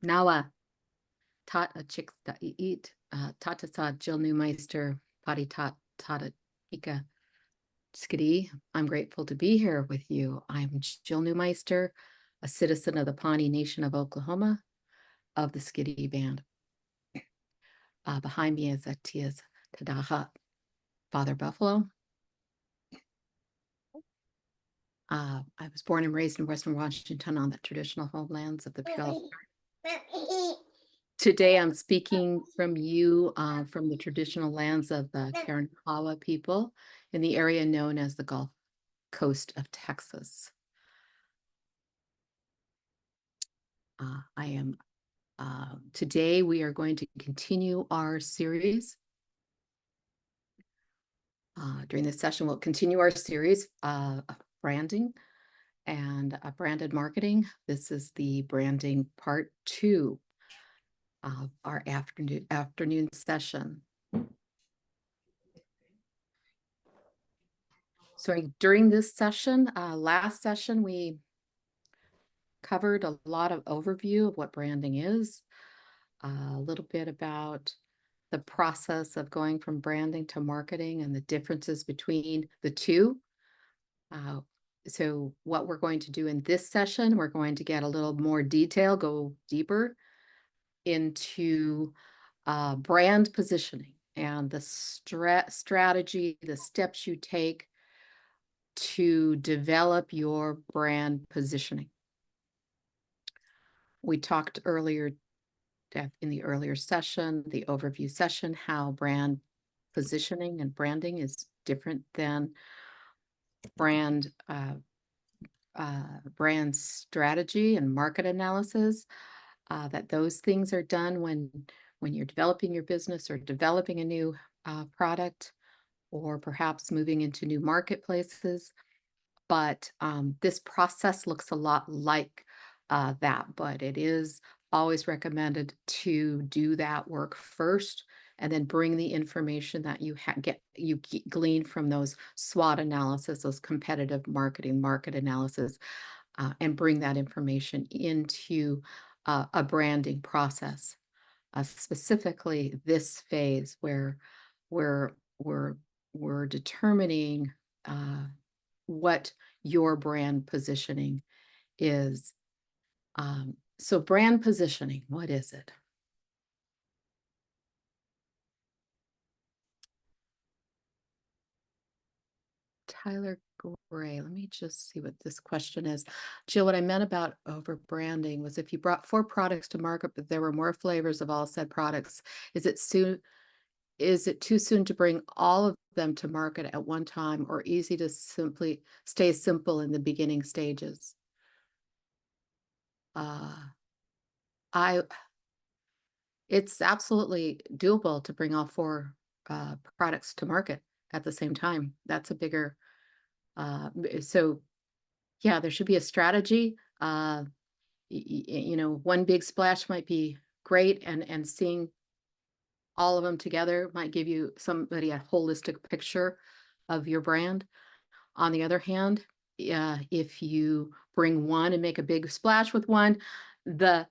Nawa tat a chick da eat tata sa Jill Newmeister pari tat tata ika skidi. I'm grateful to be here with you. I'm Jill Newmeister, a citizen of the Pawnee Nation of Oklahoma of the Skiddy Band. Behind me is Atia's Tadaha, Father Buffalo. I was born and raised in Western Washington on the traditional homelands of the Puyallup. Today, I'm speaking from you from the traditional lands of the Karankawa people in the area known as the Gulf Coast of Texas. Today we are going to continue our series. During this session, we'll continue our series of branding and branded marketing. This is the branding part 2 of our afternoon session. So during this session, last session, we covered a lot of overview of what branding is, a little bit about the process of going from branding to marketing and the differences between the two. So what we're going to do in this session, we're going to get a little more detail, go deeper into brand positioning and the strategy, the steps you take to develop your brand positioning. We talked earlier in the earlier session, the overview session, how brand positioning and branding is different than brand strategy and market analysis, that those things are done when you're developing your business or developing a new product, or perhaps moving into new marketplaces. But this process looks a lot like that, but it is always recommended to do that work first and then bring the information that you glean from those SWOT analysis, those competitive market analysis, and bring that information into a branding process, specifically this phase where we're determining what your brand positioning is. So brand positioning, what is it? Tyler Gray, let me just see what this question is. Jill, what I meant about over branding was if you brought 4 products to market, but there were more flavors of all said products, is it too soon to bring all of them to market at one time, or easy to simply stay simple in the beginning stages? It's absolutely doable to bring all 4 products to market at the same time. That's a bigger, so yeah, there should be a strategy. One big splash might be great, and seeing all of them together might give you a holistic picture of your brand. On the other hand, if you bring one and make a big splash with one, the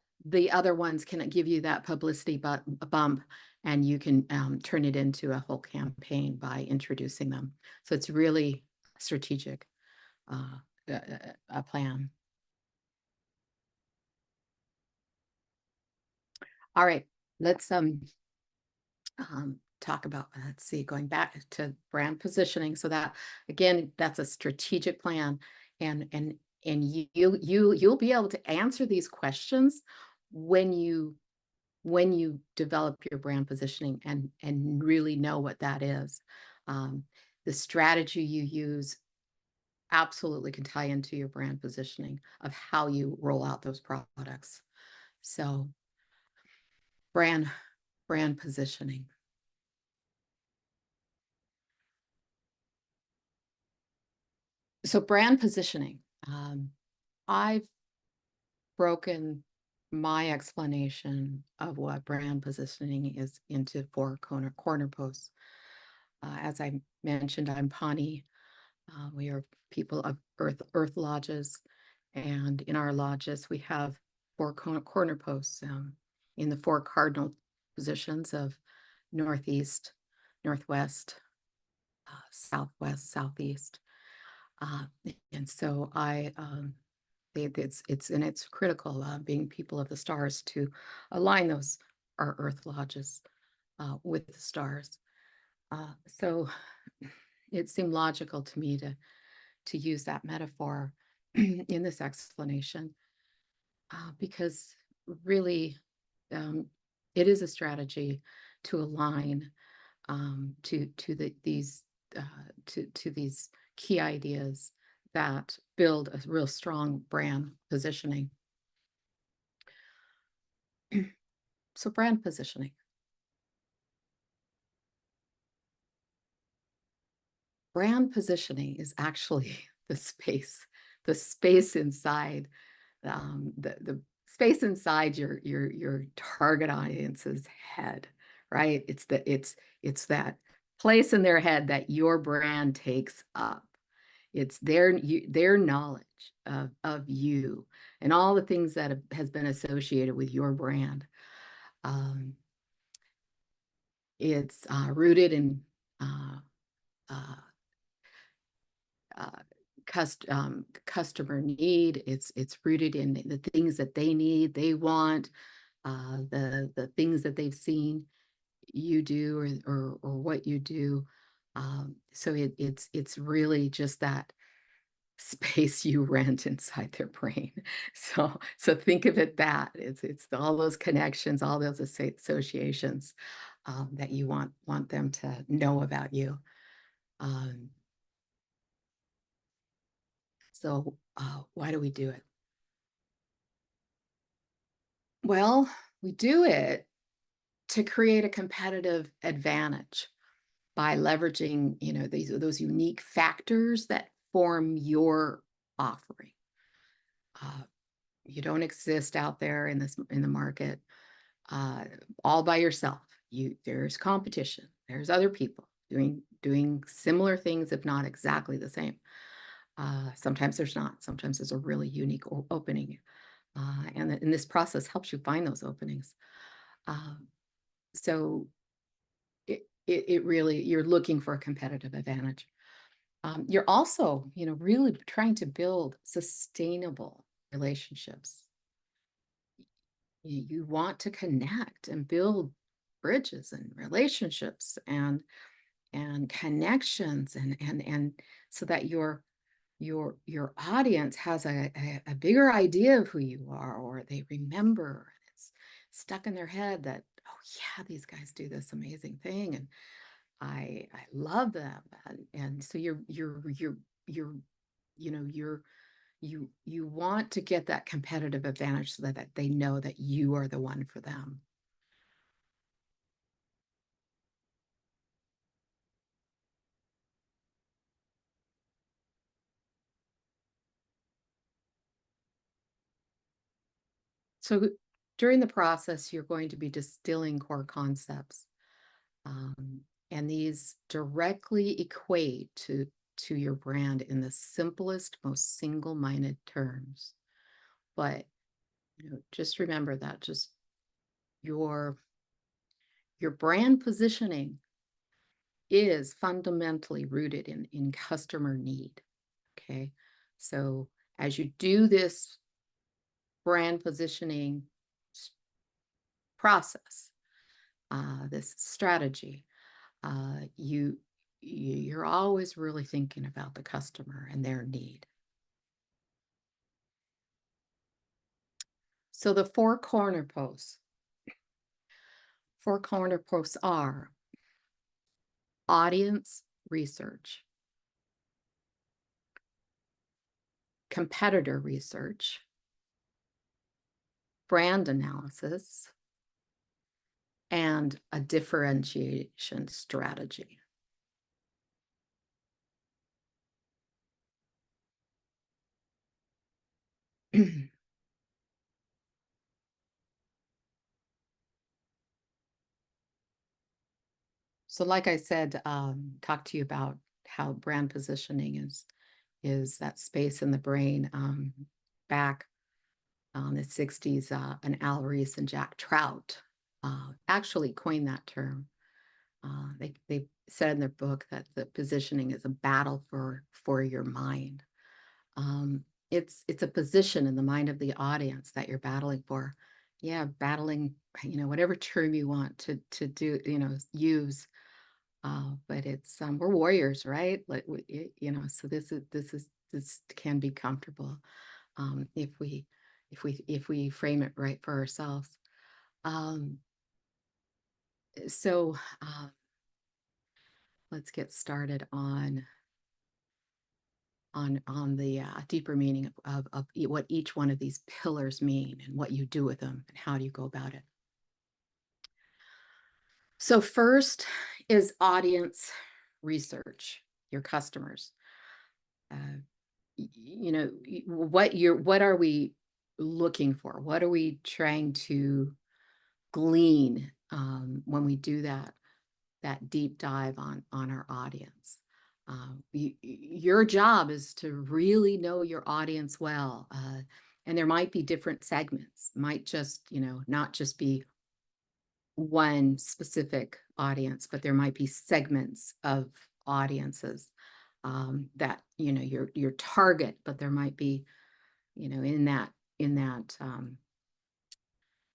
other ones can give you that publicity bump, and you can turn it into a whole campaign by introducing them. So it's really strategic, a plan. All right, let's talk about, let's see, going back to brand positioning. So that, again, that's a strategic plan, and you'll be able to answer these questions when you develop your brand positioning and really know what that is. The strategy you use absolutely can tie into your brand positioning of how you roll out those products. So brand positioning. So brand positioning, I've broken my explanation of what brand positioning is into 4 corner posts. As I mentioned, I'm Pawnee. We are people of earth lodges, and in our lodges we have four corner posts in the four cardinal positions of northeast, northwest, southwest, southeast. Uh, and so it's critical, being people of the stars, to align those our Earth lodges with the stars. So it seemed logical to me to use that metaphor in this explanation, because really, um, it is a strategy to align, uh, to these key ideas that build a real strong brand positioning. So brand positioning. Brand positioning is actually the space inside, the space inside your target audience's head, right? It's that place in their head that your brand takes up. It's their knowledge of you and all the things that has been associated with your brand. Um, it's rooted in uh, uh, uh, customer need. It's rooted in the things that they need, they want, the things that they've seen you do, or what you do. So it's really just that space you rent inside their brain. So think of it that it's all those connections, all those associations, that you want them to know about you. Um, so why do we do it? Well, we do it to create a competitive advantage by leveraging, those unique factors that form your offering. Uh, you don't exist out there in the market, uh, all by yourself. There's competition. There's other people doing similar things, if not exactly the same. Sometimes there's not. Sometimes there's a really unique opening, and this process helps you find those openings. Um, so it really, you're looking for a competitive advantage. You're also, really trying to build sustainable relationships. You want to connect and build bridges and relationships and connections, and so that your audience has a bigger idea of who you are, or they remember, and it's stuck in their head that, oh yeah, these guys do this amazing thing, and I love them. And so you're you want to get that competitive advantage so that they know that you are the one for them. So during the process, you're going to be distilling core concepts, um, and these directly equate to your brand in the simplest, most single-minded terms. But just remember that just your your brand positioning is fundamentally rooted in customer need. Okay. So as you do this brand positioning process, this strategy, you're always really thinking about the customer and their need. So the four corner posts are audience research, competitor research, brand analysis, and a differentiation strategy. So like I said, talk to you about how brand positioning is that space in the brain, back in the 60s, and Al Reese and Jack Trout actually coined that term. They said in their book that the positioning is a battle for your mind. Um, it's a position in the mind of the audience that you're battling for. Yeah, battling, whatever term you want to do, use. But it's we're warriors, right? Like so this can be comfortable if we frame it right for ourselves. Um, so let's get started on the deeper meaning of what each one of these pillars mean and what you do with them and how do you go about it. So first is audience research, your customers. Uh, what are we looking for? What are we trying to glean when we do that deep dive on our audience? Your job is to really know your audience well, and there might be different segments. Might just not just be one specific audience, but there might be segments of audiences that your target, but there might be in that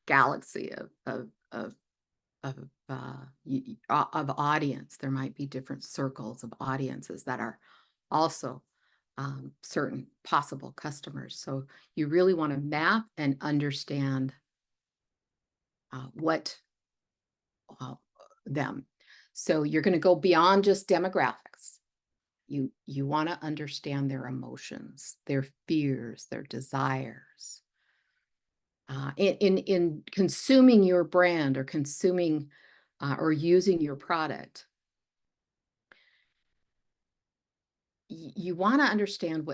galaxy of of audience, there might be different circles of audiences that are also certain possible customers. So you really want to map and understand what them. So you're going to go beyond just demographics. You want to understand their emotions, their fears, their desires. In consuming your brand or consuming or using your product, you want to understand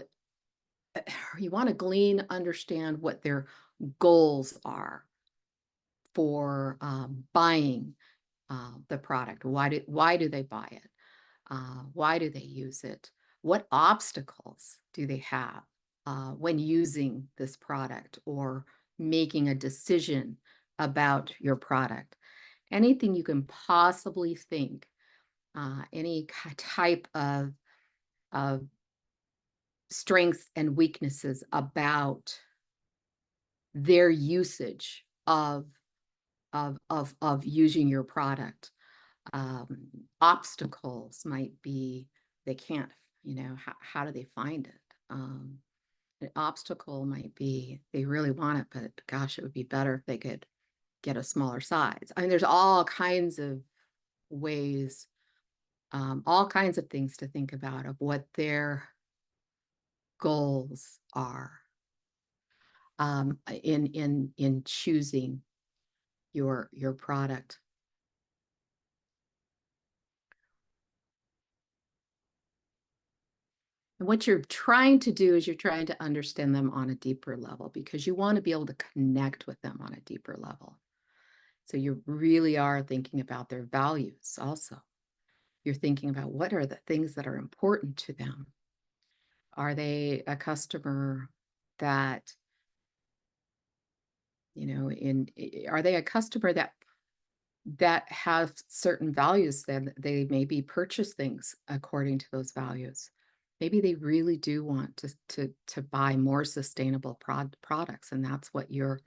you want to understand what their goals are for buying the product. Why do they buy it? Why do they use it? What obstacles do they have when using this product or making a decision about your product? Anything you can possibly think, any type of strengths and weaknesses about their usage of using your product. Obstacles might be they can't, how do they find it? An obstacle might be they really want it, but gosh, it would be better if they could get a smaller size. I mean, there's all kinds of ways, all kinds of things to think about of what their goals are in choosing your product. And what you're trying to do is you're trying to understand them on a deeper level because you want to be able to connect with them on a deeper level. So you really are thinking about their values also. You're thinking about what are the things that are important to them. Are they a customer that, are they a customer that have certain values, then they maybe purchase things according to those values. Maybe they really do want to buy more sustainable products, and that's what your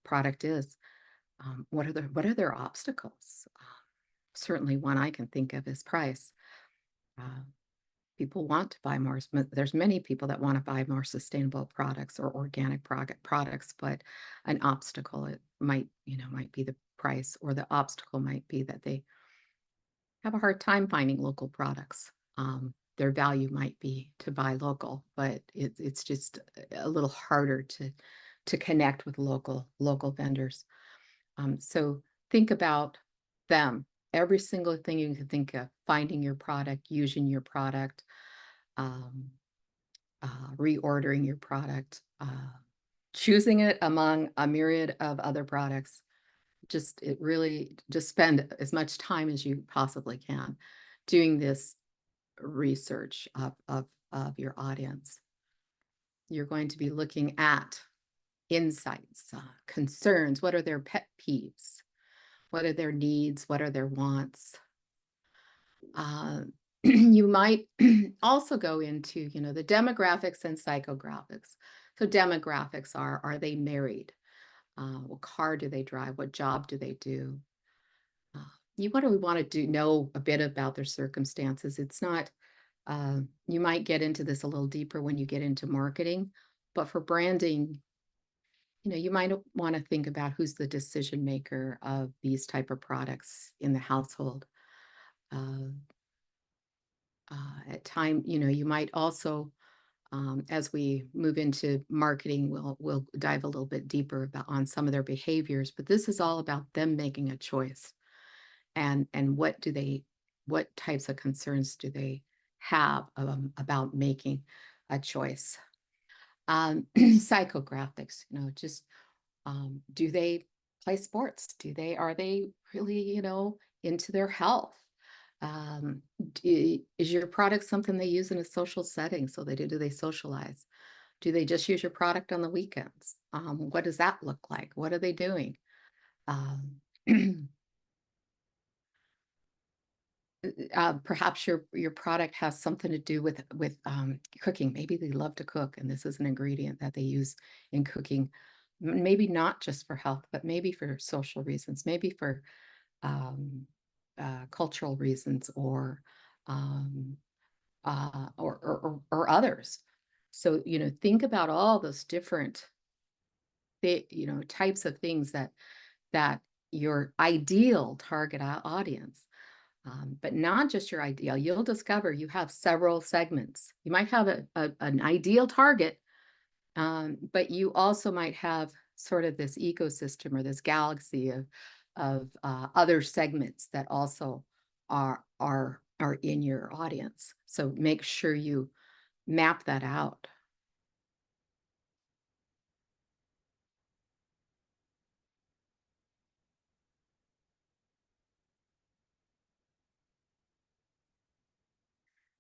product is. What are their obstacles? Certainly, one I can think of is price. Uh, People want to buy more. There's many people that want to buy more sustainable products or organic products, but an obstacle it might be the price, or the obstacle might be that they have a hard time finding local products. Their value might be to buy local, but it's just a little harder to connect with local vendors. So think about them. Every single thing you can think of, finding your product, using your product, um, reordering your product, choosing it among a myriad of other products. Just spend as much time as you possibly can doing this research of your audience. You're going to be looking at insights, concerns. What are their pet peeves? What are their needs? What are their wants? Uh, you might also go into, the demographics and psychographics. So demographics are they married? What car do they drive? What job do they do? Uh, you what do we want to do? Know a bit about their circumstances. It's not. You might get into this a little deeper when you get into marketing, but for branding, you might want to think about who's the decision maker of these type of products in the household. Uh, at time, you might also, as we move into marketing, we'll dive a little bit deeper about on some of their behaviors. But this is all about them making a choice, and what types of concerns do they have about making a choice. Psychographics, just do they play sports? Are they really, into their health? Is your product something they use in a social setting? So do they socialize? Do they just use your product on the weekends? What does that look like? What are they doing? Um, perhaps your product has something to do with cooking. Maybe they love to cook, and this is an ingredient that they use in cooking. Maybe not just for health, but maybe for social reasons, maybe for um, cultural reasons, um, or others. So think about all those different types of things that your ideal target audience. But not just your ideal. You'll discover you have several segments. You might have an ideal target, but you also might have sort of this ecosystem or this galaxy of other segments that also are in your audience. So make sure you map that out.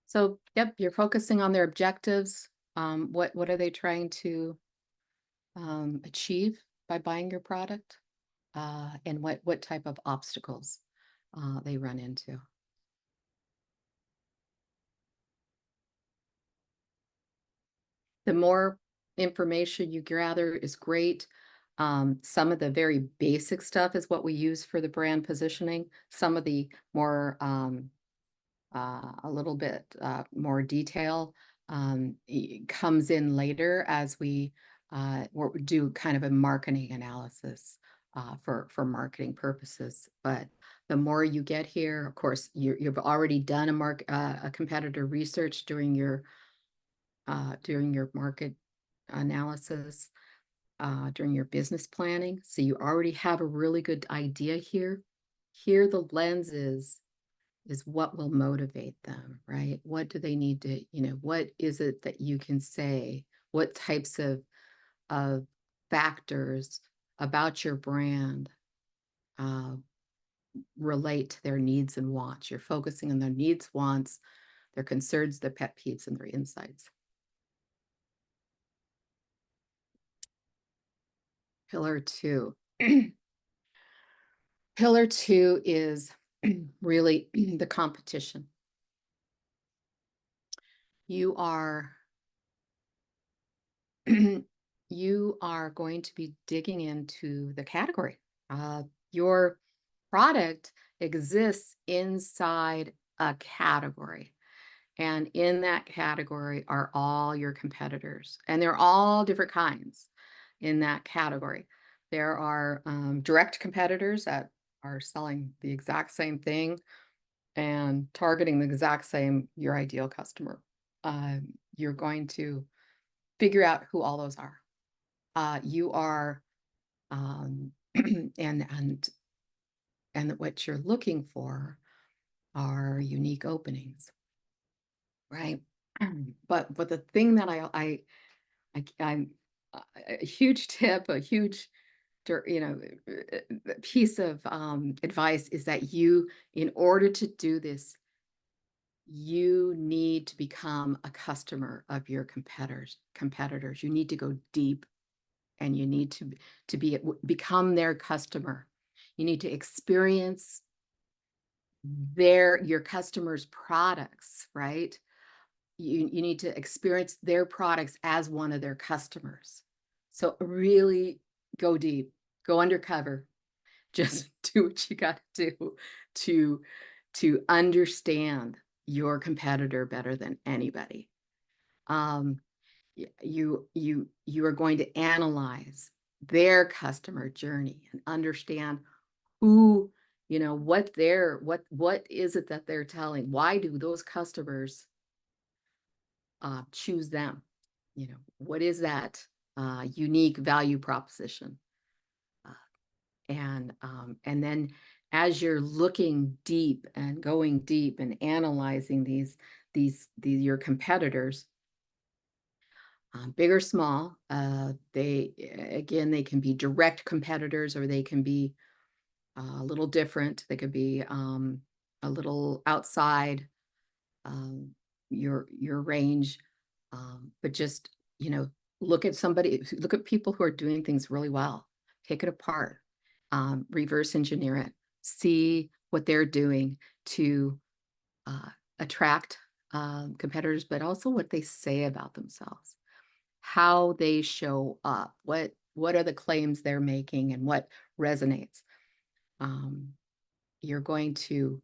So, yep, you're focusing on their objectives. What are they trying to achieve by buying your product? And what type of obstacles they run into. The more information you gather is great. Some of the very basic stuff is what we use for the brand positioning. Some of the more a little bit more detail comes in later as we do kind of a marketing analysis for marketing purposes. But the more you get here, of course, you've already done a competitor research during your market analysis, during your business planning. So you already have a really good idea here. Here, the lens is what will motivate them, right? What do they need to, what is it that you can say? What types of factors about your brand uh, relate to their needs and wants? You're focusing on their needs, wants, their concerns, their pet peeves, and their insights. Pillar two. Pillar two is really the competition. You are you are going to be digging into the category. Your product exists inside a category, and in that category are all your competitors, and they're all different kinds in that category. There are direct competitors that are selling the exact same thing and targeting the exact same your ideal customer. You're going to figure out who all those are. You are and what you're looking for are unique openings, right? But the thing that I'm a huge tip, a huge piece of advice is that in order to do this, you need to become a customer of your competitors. You need to go deep and you need to become their customer. You need to experience your customers' products, right? You need to experience their products as one of their customers. So really go deep, go undercover, just do what you got to do to understand your competitor better than anybody. Um, you are going to analyze their customer journey and understand who, what is it that they're telling? Why do those customers choose them? What is that unique value proposition? Uh, and then as you're looking deep and going deep and analyzing these your competitors, big or small, they can be direct competitors, or they can be a little different. They could be a little outside um, your range, but just look at people who are doing things really well. Take it apart, reverse engineer it, see what they're doing to attract competitors, but also what they say about themselves, how they show up, what are the claims they're making, and what resonates. You're going to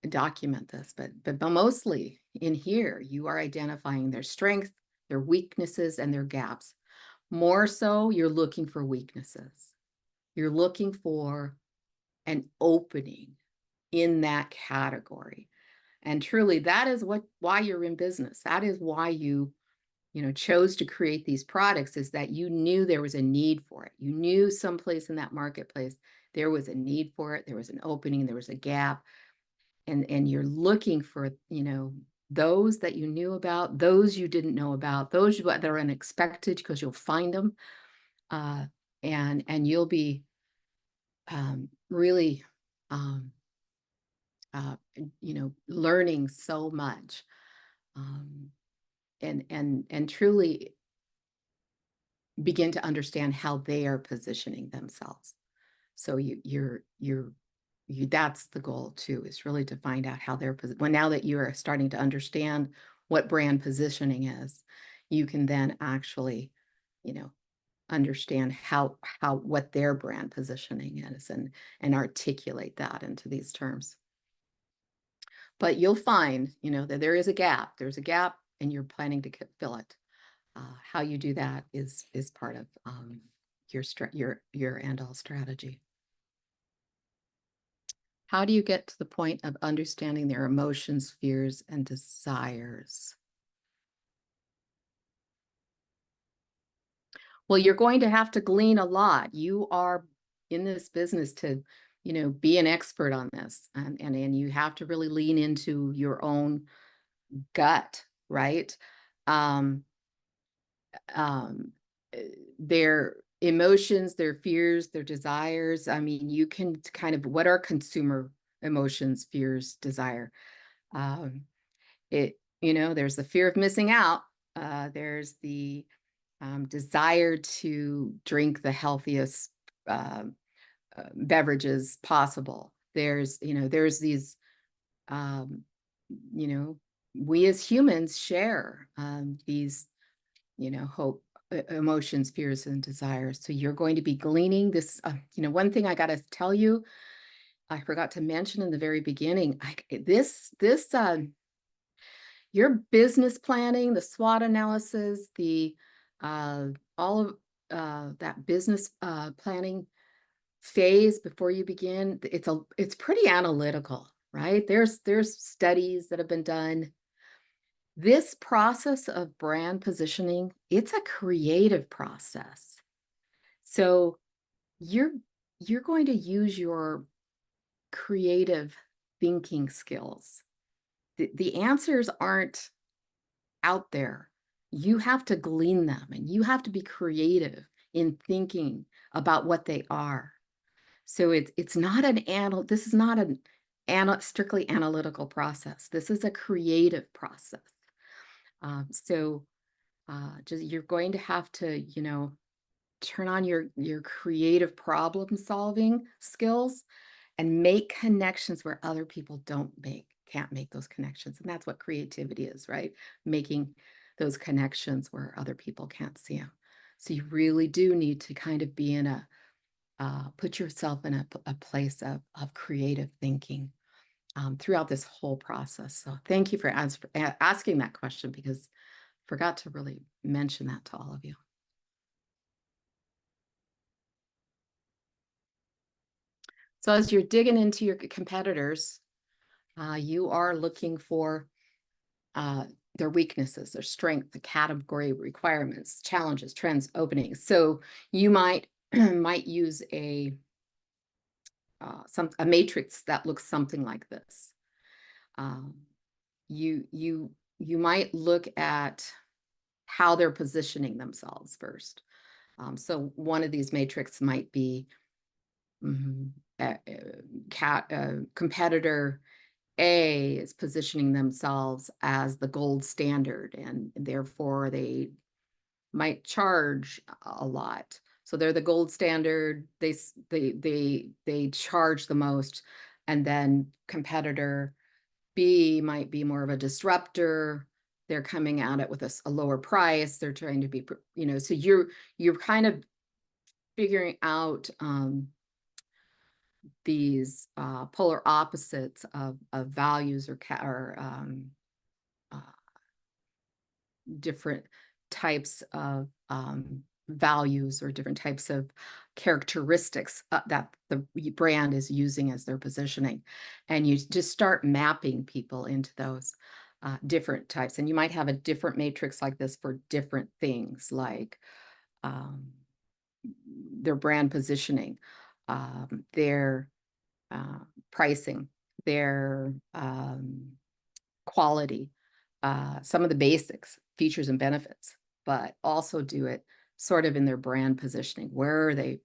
document this, but mostly in here, you are identifying their strengths, their weaknesses, and their gaps. More so, you're looking for weaknesses. You're looking for an opening in that category. And truly, that is why you're in business. That is why you chose to create these products, is that you knew there was a need for it. You knew someplace in that marketplace there was a need for it. There was an opening, there was a gap. And you're looking for, those that you knew about, those you didn't know about, those that are unexpected, because you'll find them. Uh, and you'll be really um, learning so much, um, and truly begin to understand how they are positioning themselves. So that's the goal too, is really to find out how they're now that you are starting to understand what brand positioning is, you can then actually, understand what their brand positioning is, and articulate that into these terms. But you'll find, that there is a gap. There's a gap, and you're planning to fill it. How you do that is part of your end-all strategy. How do you get to the point of understanding their emotions, fears, and desires? Well, you're going to have to glean a lot. You are in this business to, be an expert on this, and you have to really lean into your own gut, right? Um, um, their emotions, their fears, their desires. I mean, you can kind of, what are consumer emotions, fears, desire? Um, there's the fear of missing out. There's the desire to drink the healthiest beverages possible. There's these, um, we as humans share these, hope, emotions, fears, and desires. So you're going to be gleaning this. One thing I got to tell you, I forgot to mention in the very beginning, your business planning, the SWOT analysis, the all of that business planning phase before you begin, it's pretty analytical, right? There's studies that have been done. This process of brand positioning, it's a creative process. So you're going to use your creative thinking skills. The answers aren't out there. You have to glean them, and you have to be creative in thinking about what they are. So it's not this is not an strictly analytical process. This is a creative process. So Just you're going to have to, turn on your creative problem solving skills and make connections where other people can't make those connections. And that's what creativity is, right? Making those connections where other people can't see them. So you really do need to kind of be in put yourself in a place of creative thinking throughout this whole process. So thank you for asking that question, because I forgot to really mention that to all of you. So as you're digging into your competitors, you are looking for uh, their weaknesses, their strength, the category requirements, challenges, trends, openings. So you might might use a matrix that looks something like this. Um, you might look at how they're positioning themselves first. So one of these matrix might be mhm, competitor A is positioning themselves as the gold standard, and therefore they might charge a lot. So they're the gold standard. They charge the most, and then competitor B might be more of a disruptor. They're coming at it with a lower price. They're trying to be, so you're kind of figuring out these polar opposites of values or uh, different types of values or different types of characteristics that the brand is using as their positioning. And you just start mapping people into those different types. And you might have a different matrix like this for different things, like um, their brand positioning, their uh, pricing, their quality, some of the basics, features and benefits, but also do it sort of in their brand positioning. Where are they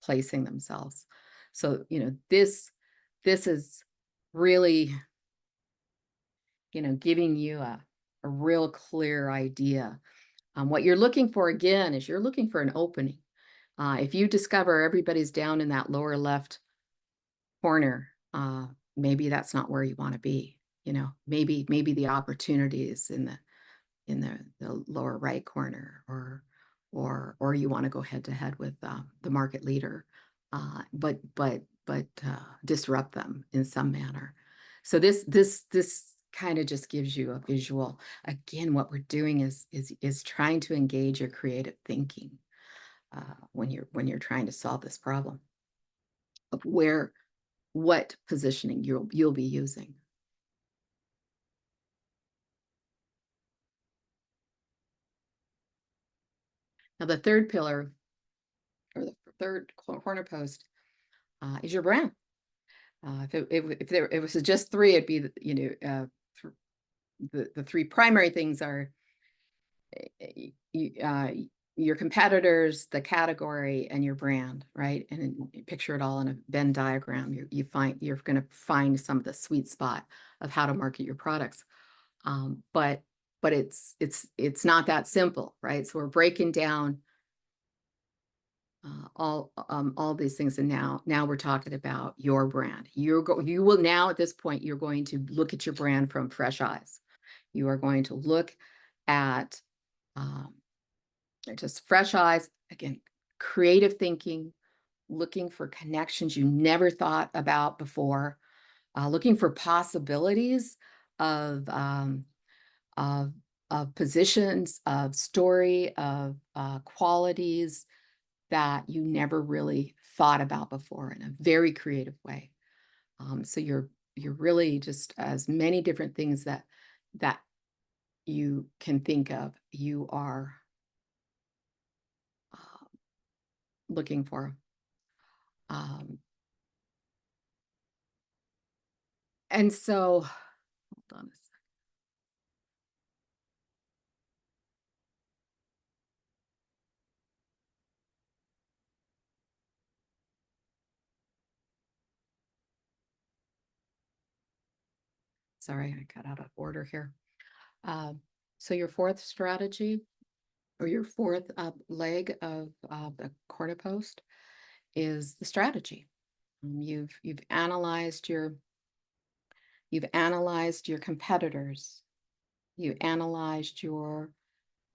placing themselves? So, this is really, giving you a real clear idea. What you're looking for again is you're looking for an opening. If you discover everybody's down in that lower left corner, maybe that's not where you want to be. Maybe the opportunity is in the lower right corner, or you want to go head to head with the market leader, but disrupt them in some manner. So this kind of just gives you a visual. Again, what we're doing is trying to engage your creative thinking when you're trying to solve this problem of what positioning you'll be using. Now, the third pillar, or the third corner post, is your brand. If it was just three, it'd be the three primary things are uh, your competitors, the category, and your brand, right? And you picture it all in a Venn diagram. You're going to find some of the sweet spot of how to market your products. But it's not that simple, right? So we're breaking down all these things, and now we're talking about your brand. You will now, at this point, you're going to look at your brand from fresh eyes. You are going to look at um, just fresh eyes, again, creative thinking, looking for connections you never thought about before, looking for possibilities of um, of of positions, of story, of qualities that you never really thought about before in a very creative way. So you're really just as many different things that you can think of, you are uh, looking for. Um, and so, hold on a sec. Sorry, I got out of order here. Um, so your fourth strategy or your fourth leg of the corner post is the strategy. You've analyzed your competitors. You analyzed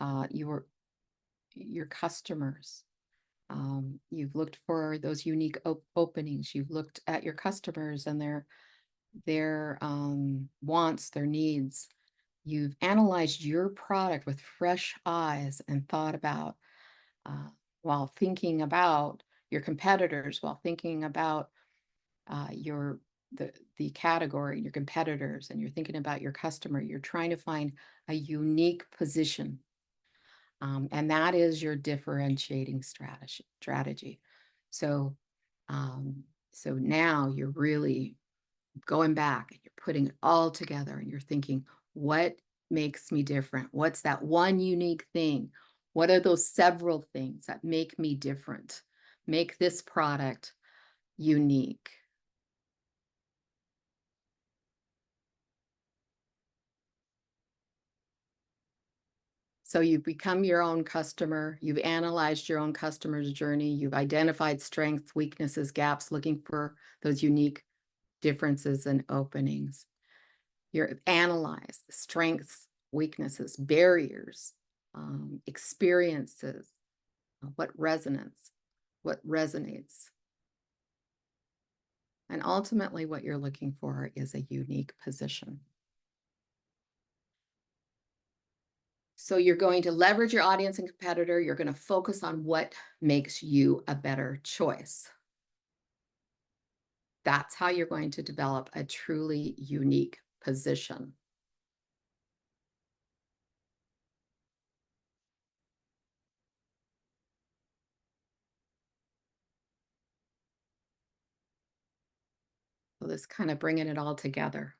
uh, your your customers. You've looked for those unique openings. You've looked at your customers and their wants, their needs. You've analyzed your product with fresh eyes and thought about uh, while thinking about your competitors, while thinking about your the category, your competitors, and you're thinking about your customer. You're trying to find a unique position, and that is your differentiating strategy. So, um, so now you're really going back and you're putting it all together, and you're thinking, what makes me different? What's that one unique thing? What are those several things that make me different? Make this product unique. So you've become your own customer, you've analyzed your own customer's journey, you've identified strengths, weaknesses, gaps, looking for those unique differences and openings. You're analyzed the strengths, weaknesses, barriers, experiences, what resonates, what resonates. And ultimately, what you're looking for is a unique position. So you're going to leverage your audience and competitor. You're going to focus on what makes you a better choice. That's how you're going to develop a truly unique position. So this kind of bringing it all together.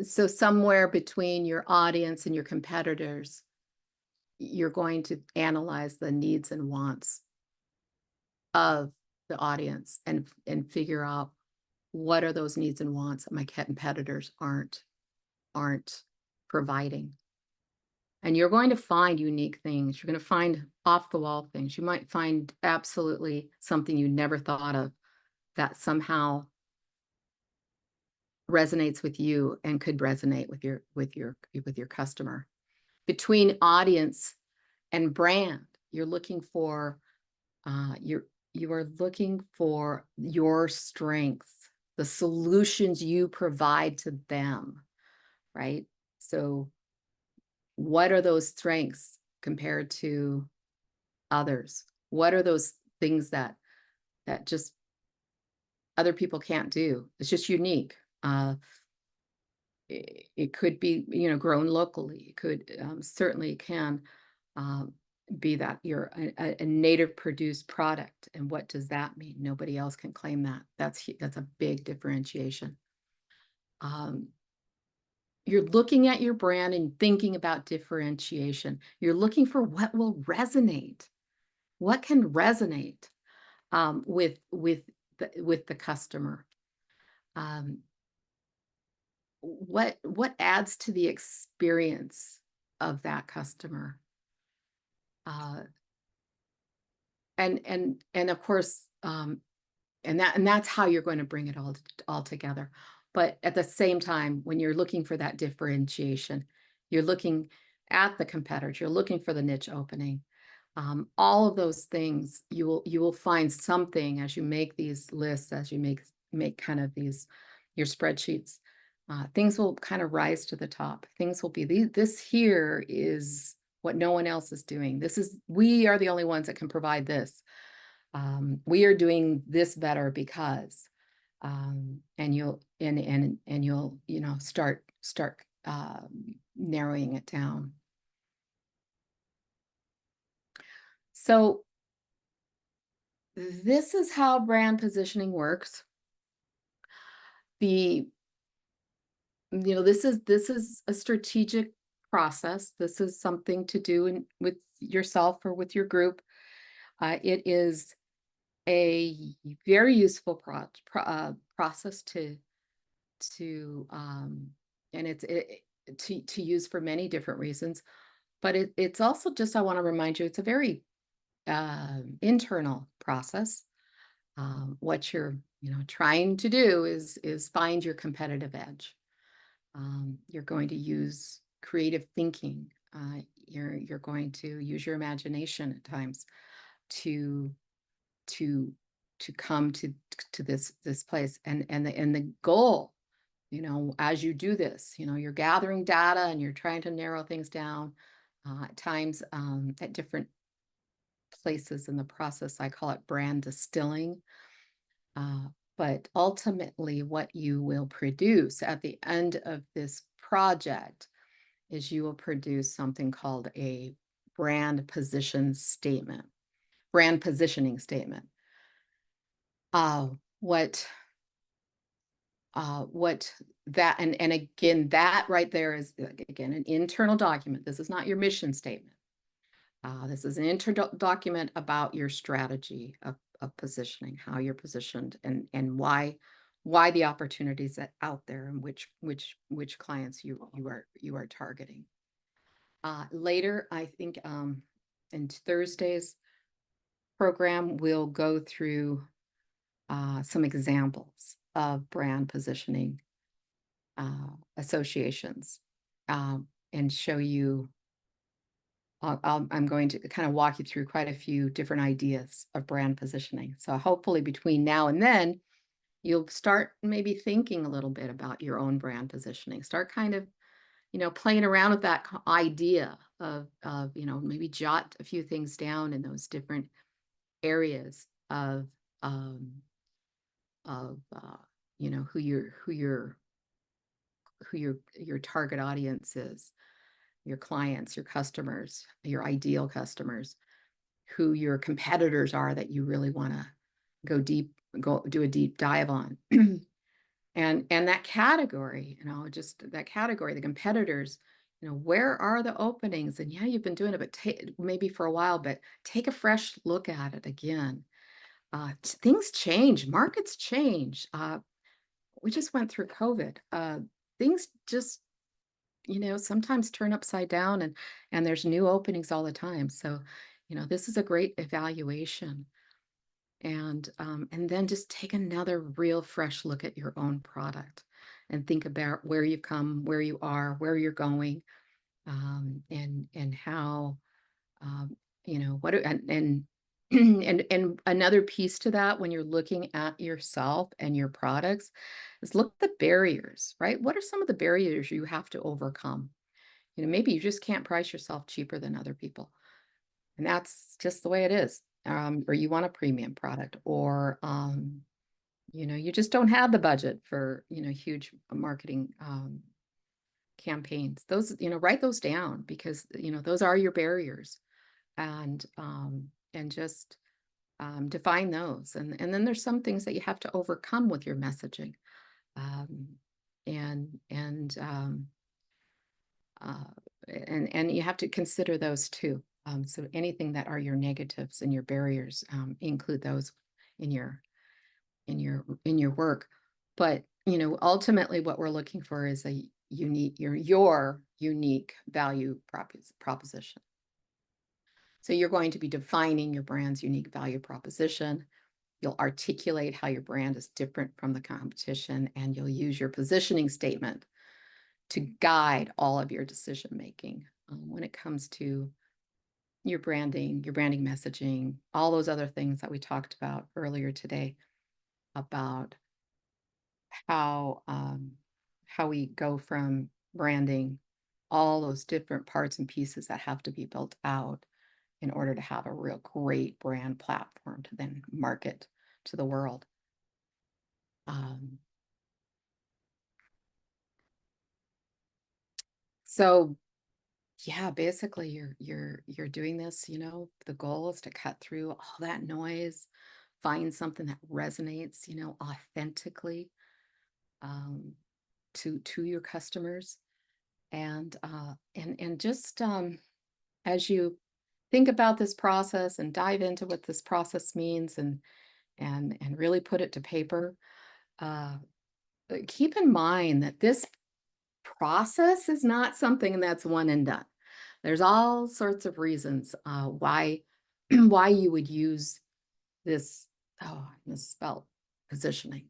So somewhere between your audience and your competitors, you're going to analyze the needs and wants of the audience and figure out what are those needs and wants that my competitors aren't providing. And you're going to find unique things. You're going to find off the wall things. You might find absolutely something you never thought of that somehow resonates with you and could resonate with your customer. Between audience and brand, you're looking for you are looking for your strengths, the solutions you provide to them, right? So what are those strengths compared to others? What are those things that just other people can't do? It's just unique. It could be, grown locally. It could certainly can um, be that you're a native produced product. And what does that mean? Nobody else can claim that. That's a big differentiation. Um, you're looking at your brand and thinking about differentiation. You're looking for what will resonate. What can resonate with the customer? Um, what adds to the experience of that customer? Uh, and of course, and that's how you're going to bring it all together. But at the same time, when you're looking for that differentiation, you're looking at the competitors, you're looking for the niche opening. All of those things, you will find something as you make these lists, as you make kind of these your spreadsheets. Things will kind of rise to the top. Things will be this here is what no one else is doing. We are the only ones that can provide this. We are doing this better because, and you'll start narrowing it down. So this is how brand positioning works. This is a strategic process. This is something to do with yourself or with your group. It is a very useful process to and to use for many different reasons. But it's also just, I want to remind you, it's a very internal process. What you're, trying to do is find your competitive edge. You're going to use creative thinking. You're going to use your imagination at times to to to come to this place, and the goal, as you do this, you're gathering data and you're trying to narrow things down, at times, at different places in the process. I call it brand distilling. uh, but ultimately what you will produce at the end of this project is you will produce something called a brand position statement, brand positioning statement. Uh, what what that, and again, that right there is, again, an internal document. This is not your mission statement. This is an document about your strategy of positioning, how you're positioned, and why the opportunities that out there, and which clients you are targeting. Later, I think, in Thursday's program, we'll go through some examples of brand positioning associations, and show you. I'm going to kind of walk you through quite a few different ideas of brand positioning. So hopefully between now and then, you'll start maybe thinking a little bit about your own brand positioning. Start kind of, playing around with that idea of, maybe jot a few things down in those different areas um, of who your target audience is, your clients, your customers, your ideal customers, who your competitors are that you really want to go do a deep dive on. And that category, just that category, the competitors, where are the openings? And yeah, you've been doing it, but maybe for a while, but take a fresh look at it again. Things change, markets change. We just went through COVID. Things just, sometimes turn upside down, and there's new openings all the time. So, this is a great evaluation. And then just take another real fresh look at your own product and think about where you've come, where you are, where you're going, and how, what and and another piece to that, when you're looking at yourself and your products, is look at the barriers, right? What are some of the barriers you have to overcome? Maybe you just can't price yourself cheaper than other people, and that's just the way it is. Or you want a premium product, or you just don't have the budget for huge marketing campaigns. Those, write those down, because those are your barriers, and just define those. And then there's some things that you have to overcome with your messaging, um, and uh, and you have to consider those too. So anything that are your negatives and your barriers, include those in your work. But ultimately, what we're looking for is a unique your unique value proposition. So you're going to be defining your brand's unique value proposition. You'll articulate how your brand is different from the competition, and you'll use your positioning statement to guide all of your decision making, when it comes to your branding messaging, all those other things that we talked about earlier today, about how we go from branding, all those different parts and pieces that have to be built out in order to have a real great brand platform to then market to the world. Um, so yeah, basically you're doing this, the goal is to cut through all that noise, find something that resonates, authentically, um, to your customers. And just, as you think about this process and dive into what this process means, and really put it to paper, uh, keep in mind that this process is not something that's one and done. There's all sorts of reasons why why you would use this. Oh, I misspelled positioning.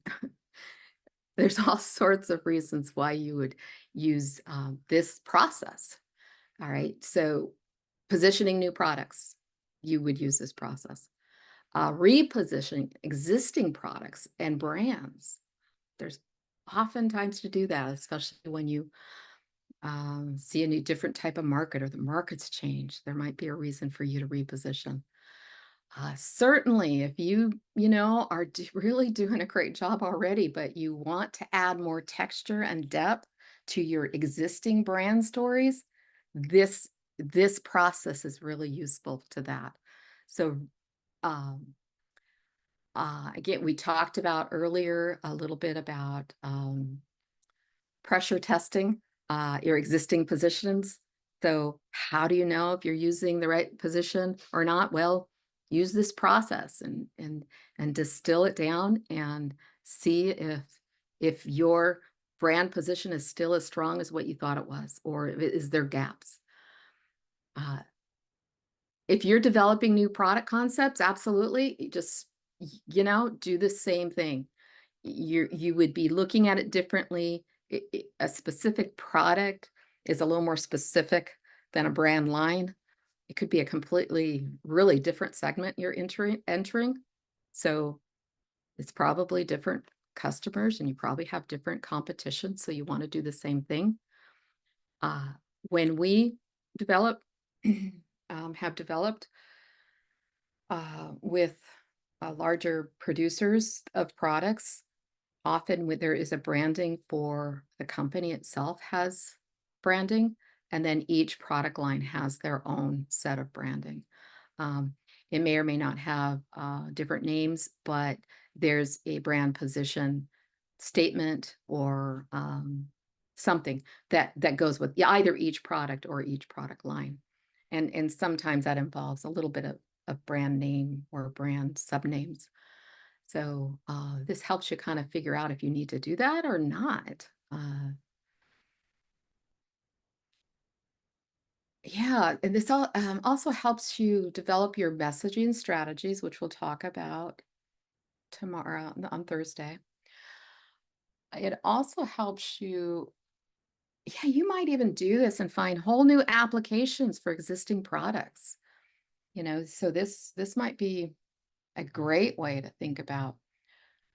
There's all sorts of reasons why you would use this process. All right. So, positioning new products, you would use this process. Repositioning existing products and brands. There's oftentimes to do that, especially when you see a new different type of market or the market's changed. There might be a reason for you to reposition. Certainly, if you are really doing a great job already, but you want to add more texture and depth to your existing brand stories, this this process is really useful to that. So, um, again, we talked about earlier a little bit about pressure testing your existing positions. So, how do you know if you're using the right position or not? Well, use this process and distill it down and see if your brand position is still as strong as what you thought it was, or is there gaps? Uh, if you're developing new product concepts, absolutely, just do the same thing. You would be looking at it differently. A specific product is a little more specific than a brand line. It could be a completely, really different segment you're entering. So it's probably different customers, and you probably have different competition. So you want to do the same thing. Uh, when we develop, have developed with larger producers of products. Often when there is a branding for the company itself has branding, and then each product line has their own set of branding. Um, it may or may not have different names, but there's a brand position statement or something that goes with, yeah, either each product or each product line. And sometimes that involves a little bit of brand name or brand subnames. So, this helps you kind of figure out if you need to do that or not. Yeah, and this also helps you develop your messaging strategies, which we'll talk about tomorrow on Thursday. It also helps you, yeah, you might even do this and find whole new applications for existing products. So this might be a great way to think about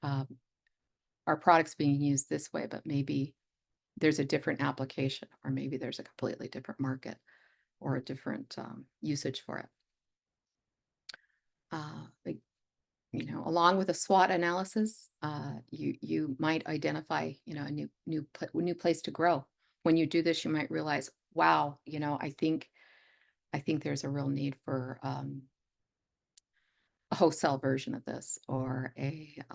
um, our products being used this way, but maybe there's a different application, or maybe there's a completely different market or a different usage for it. Along with a SWOT analysis, you might identify, a new place to grow. When you do this, you might realize, wow, I think there's a real need for a wholesale version of this, and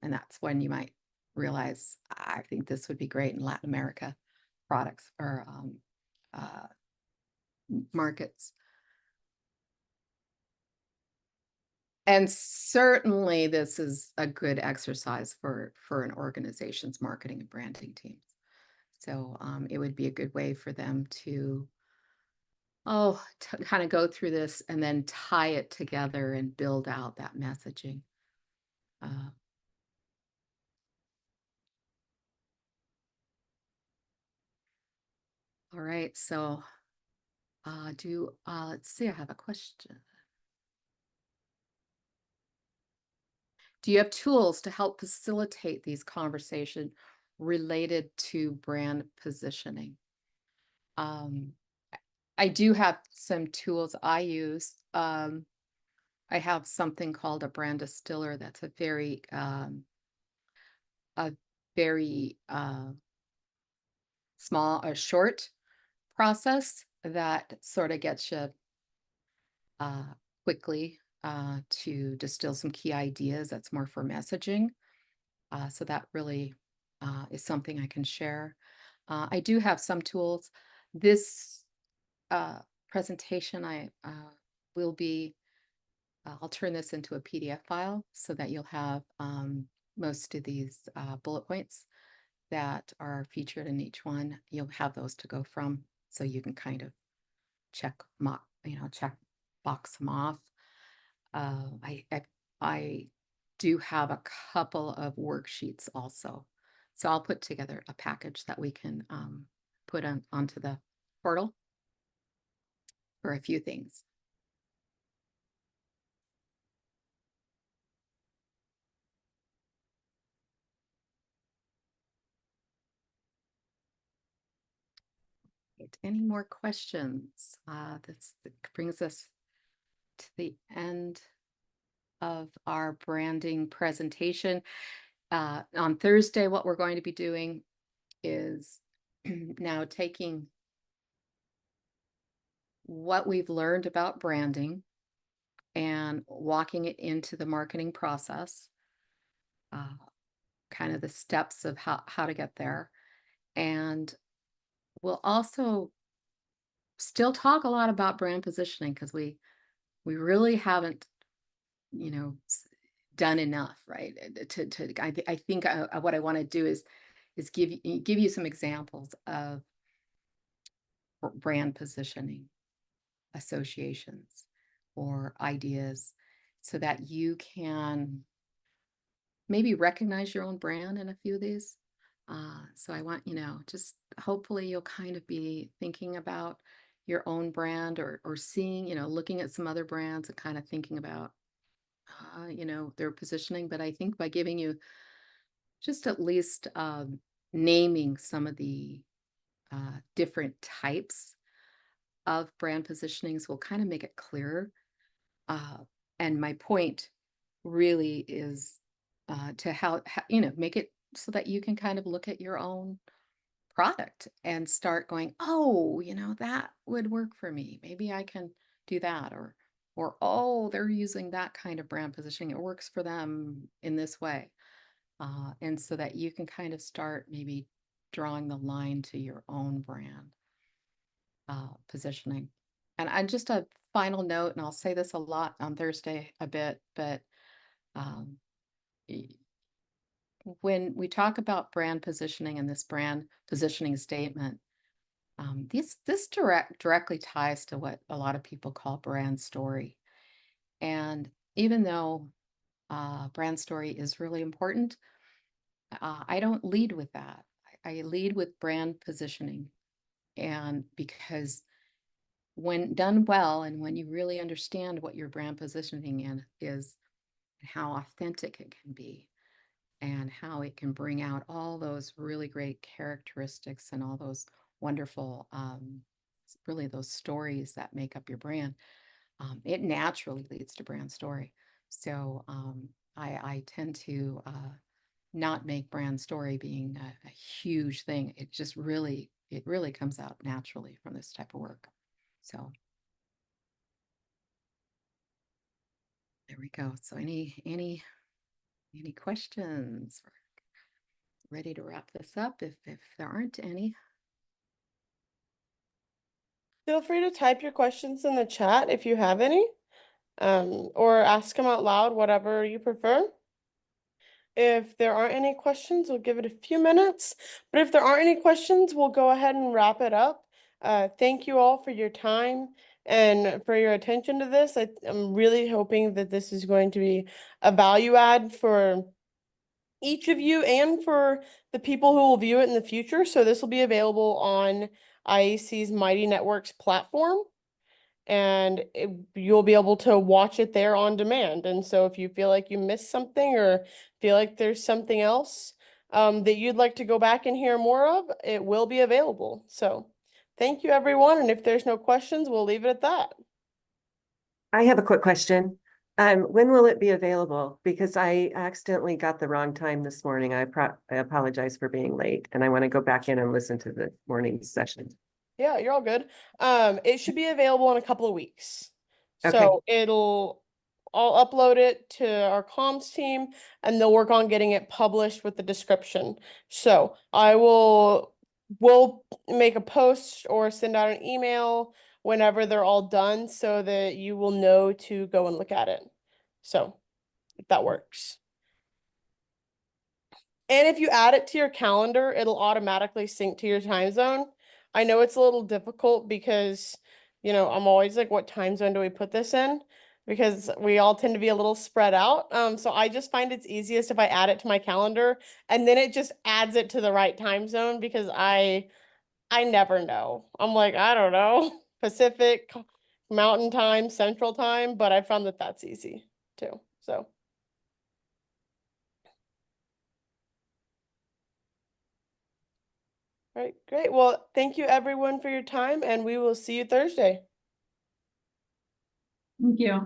that's when you might realize, I think this would be great in Latin America products or uh, markets. And certainly this is a good exercise for an organization's marketing and branding teams. So it would be a good way for them to kind of go through this and then tie it together and build out that messaging. Uh, all right, so do let's see, I have a question. Do you have tools to help facilitate these conversations related to brand positioning? Um, I do have some tools I use. I have something called a brand distiller that's a very short process that sort of gets you uh, quickly to distill some key ideas. That's more for messaging. So that really is something I can share. I do have some tools. This uh, presentation I will be I'll turn this into a PDF file so that you'll have most of these bullet points. that are featured in each one, you'll have those to go from, so you can kind of check box them off. I do have a couple of worksheets also. So I'll put together a package that we can put onto the portal for a few things. Any more questions? That brings us to the end of our branding presentation. On Thursday, what we're going to be doing is now taking what we've learned about branding and walking it into the marketing process, uh, kind of the steps of how to get there. And we'll also still talk a lot about brand positioning because we really haven't, done enough, right? I think what I want to do is give you some examples of brand positioning associations or ideas so that you can maybe recognize your own brand in a few of these. So I want, just hopefully you'll kind of be thinking about your own brand or seeing, looking at some other brands and kind of thinking about, their positioning. But I think by giving you just at least naming some of the different types of brand positionings will kind of make it clearer. Uh, and my point really is to make it so that you can kind of look at your own product and start going, oh, that would work for me. Maybe I can do that. Or, oh, they're using that kind of brand positioning. It works for them in this way. And so that you can kind of start maybe drawing the line to your own brand positioning. And just a final note, and I'll say this a lot on Thursday a bit, but um, when we talk about brand positioning and this brand positioning statement, this directly ties to what a lot of people call brand story. And even though brand story is really important, I don't lead with that. I lead with brand positioning. And because when done well, and when you really understand what your brand positioning is, and how authentic it can be, and how it can bring out all those really great characteristics and all those wonderful, really those stories that make up your brand, it naturally leads to brand story. So I tend to not make brand story being a huge thing. It really comes out naturally from this type of work. So there we go. So any questions? We're ready to wrap this up if there aren't any. Feel free to type your questions in the chat if you have any, or ask them out loud, whatever you prefer. If there aren't any questions, we'll give it a few minutes. But if there aren't any questions, we'll go ahead and wrap it up. Thank you all for your time and for your attention to this. I'm really hoping that this is going to be a value add for each of you and for the people who will view it in the future. So this will be available on IAC's Mighty Networks platform, and you'll be able to watch it there on demand. And so if you feel like you missed something or feel like there's something else that you'd like to go back and hear more of, it will be available. So thank you, everyone. And if there's no questions, we'll leave it at that. I have a quick question. When will it be available? Because I accidentally got the wrong time this morning. I apologize for being late, and I want to go back in and listen to the morning session. Yeah, you're all good. It should be available in a couple of weeks. Okay. So I'll upload it to our comms team and they'll work on getting it published with the description. So we'll make a post or send out an email whenever they're all done so that you will know to go and look at it. So if that works. And if you add it to your calendar, it'll automatically sync to your time zone. I know it's a little difficult because, you know, I'm always like, what time zone do we put this in? Because we all tend to be a little spread out. So I just find it's easiest if I add it to my calendar and then it just adds it to the right time zone because I never know. I'm like, I don't know, Pacific, Mountain Time, Central Time, but I found that that's easy too. So. All right, great. Well, thank you everyone for your time and we will see you Thursday. Thank you.